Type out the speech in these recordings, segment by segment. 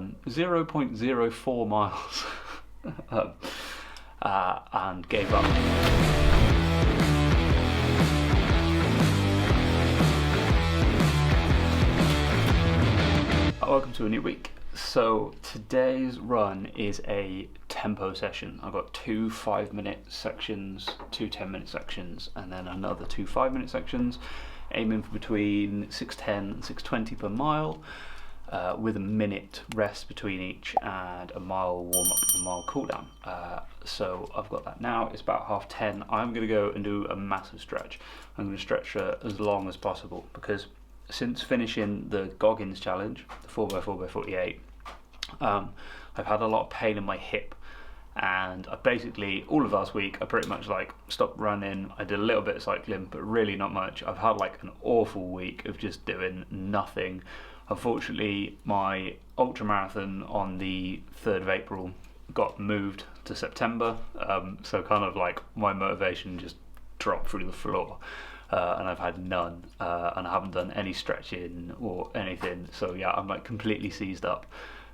run 0.04 miles and gave up. Welcome to a new week. So today's run is a tempo session. I've got two 5-minute sections, two 10-minute sections, and then another two 5-minute sections, aiming for between 6:10 and 6:20 per mile, with a minute rest between each and a mile warm up and a mile cool down. So I've got that now. It's about 10:30. I'm going to go and do a massive stretch. I'm going to stretch as long as possible because since finishing the Goggins challenge, the 4x4x48, I've had a lot of pain in my hip, and I basically, all of last week, I pretty much stopped running. I did a little bit of cycling, but really not much. I've had an awful week of just doing nothing. Unfortunately, my ultra marathon on the 3rd of April got moved to September, so kind of my motivation just dropped through the floor. And I've had none, and I haven't done any stretching or anything. So yeah, I'm completely seized up.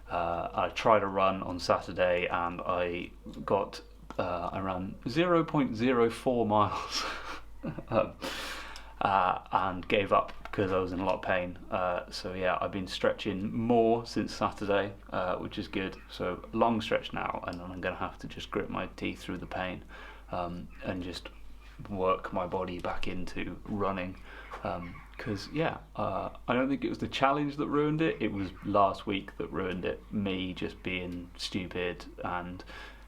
I tried a run on Saturday and I ran 0.04 miles and gave up because I was in a lot of pain. So yeah, I've been stretching more since Saturday, which is good. So long stretch now, and then I'm going to have to just grit my teeth through the pain and just work my body back into running, because I don't think it was the challenge that ruined it. It was last week that ruined it. Me just being stupid and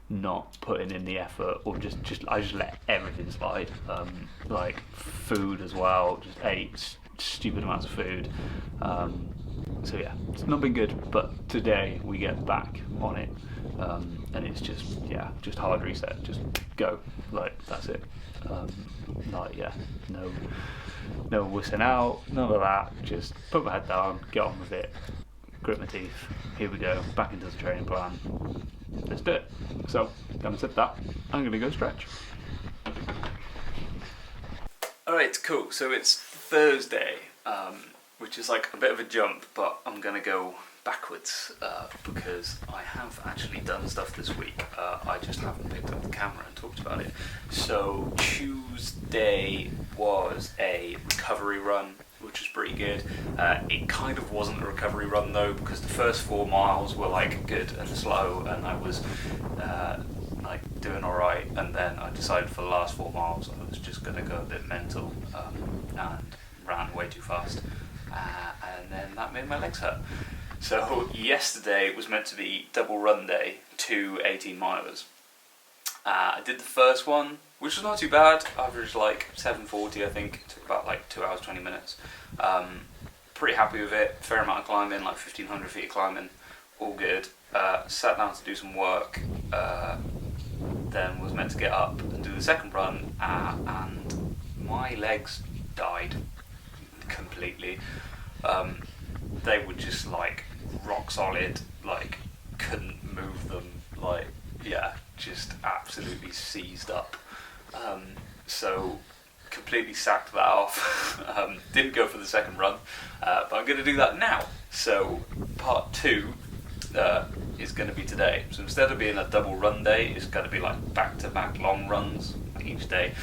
not putting in the effort, or I just let everything slide. Food as well, just ate stupid amounts of food. So yeah, it's not been good, but today we get back on it, and it's just hard reset, just go, that's it. No whistling out, none of that, just put my head down, get on with it, grit my teeth, here we go, back into the training plan, let's do it. So, having said that, I'm going to go stretch. Alright, cool, so it's Thursday, which is a bit of a jump, but I'm going to go backwards because I have actually done stuff this week. I just haven't picked up the camera and talked about it. So Tuesday was a recovery run, which was pretty good. It kind of wasn't a recovery run though, because the first 4 miles were good and slow, and I was doing alright, and then I decided for the last 4 miles I was just going to go a bit mental and ran way too fast, and then that made my legs hurt. So yesterday was meant to be double run day, 2 18-milers. I did the first one, which was not too bad. Averaged 7:40, I think. It took about 2 hours 20 minutes. Pretty happy with it. Fair amount of climbing, 1,500 feet of climbing. All good. Sat down to do some work. Then was meant to get up and do the second run, and my legs died completely. They were just rock solid, couldn't move them, just absolutely seized up. So completely sacked that off. Didn't go for the second run, but I'm going to do that now. So part 2 is going to be today. So instead of being a double run day, it's going to be back-to-back long runs each day.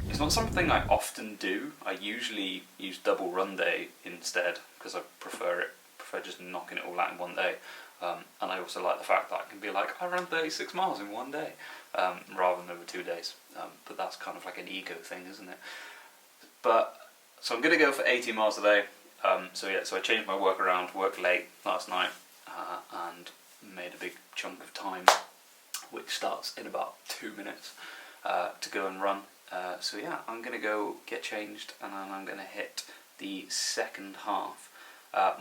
It's not something I often do. I usually use double run day instead because I prefer it. Prefer just knocking it all out in one day. And I also like the fact that I can be I ran 36 miles in one day, rather than over 2 days. But that's kind of an ego thing, isn't it? So I'm going to go for 18 miles a day. So I changed my work around, worked late last night, and made a big chunk of time, which starts in about 2 minutes, to go and run. I'm going to go get changed, and then I'm going to hit the second half.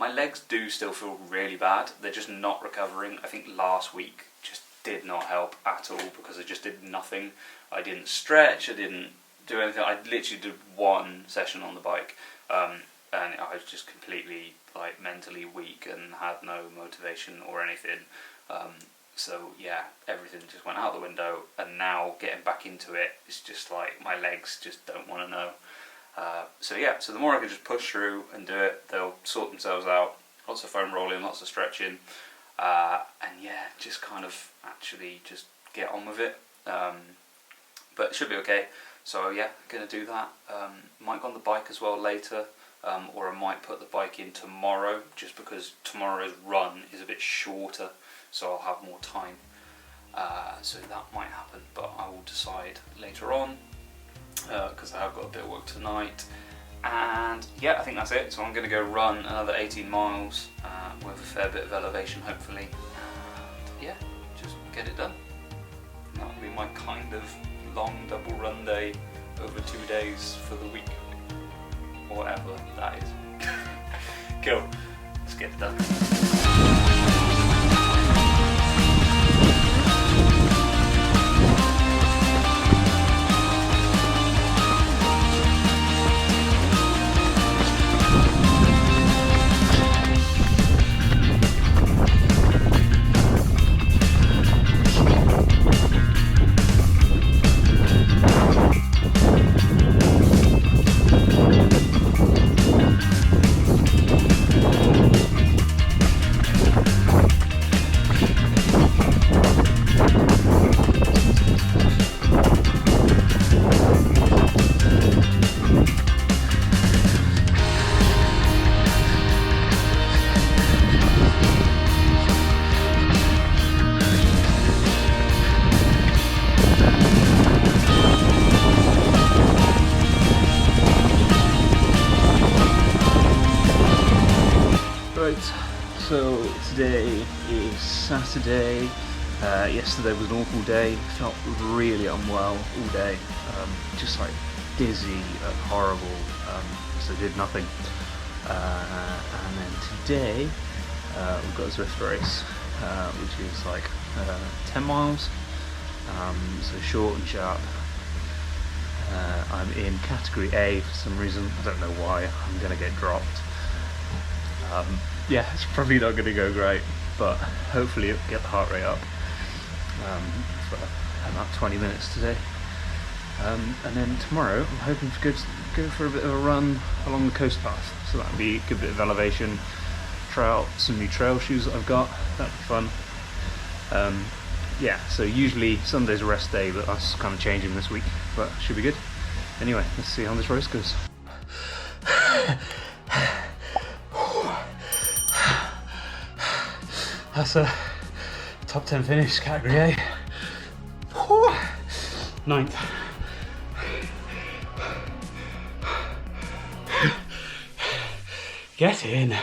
My legs do still feel really bad. They're just not recovering. I think last week just did not help at all because I just did nothing. I didn't stretch, I didn't do anything. I literally did one session on the bike, and I was just completely mentally weak and had no motivation or anything. So yeah, everything just went out the window, and now getting back into it, it's just my legs just don't want to know. So the more I can just push through and do it, they'll sort themselves out. Lots of foam rolling, lots of stretching, and yeah, just kind of actually just get on with it. But it should be okay. So yeah, gonna do that. Might go on the bike as well later, or I might put the bike in tomorrow, just because tomorrow's run is a bit shorter, so I'll have more time. So that might happen, but I will decide later on, because I have got a bit of work tonight. And yeah, I think that's it. So I'm going to go run another 18 miles with a fair bit of elevation, hopefully. And yeah, just get it done. That'll be my kind of long double run day over 2 days for the week, or whatever that is. Cool, let's get it done. So today is Saturday. Yesterday was an awful day. Felt really unwell all day. Just like dizzy and horrible. So did nothing. And then today we've got this Swift race, which is like 10 miles. So short and sharp. I'm in category A for some reason. I don't know why. I'm gonna get dropped. Yeah, it's probably not going to go great, but hopefully it'll get the heart rate up for about 20 minutes today. And then tomorrow I'm hoping to go for a bit of a run along the coast path, so that'll be a good bit of elevation, try out some new trail shoes that I've got, that'll be fun. Yeah, so usually Sunday's a rest day, but that's kind of changing this week, but should be good. Anyway, let's see how this race goes. That's a top 10 finish, category A. 9th. Get in.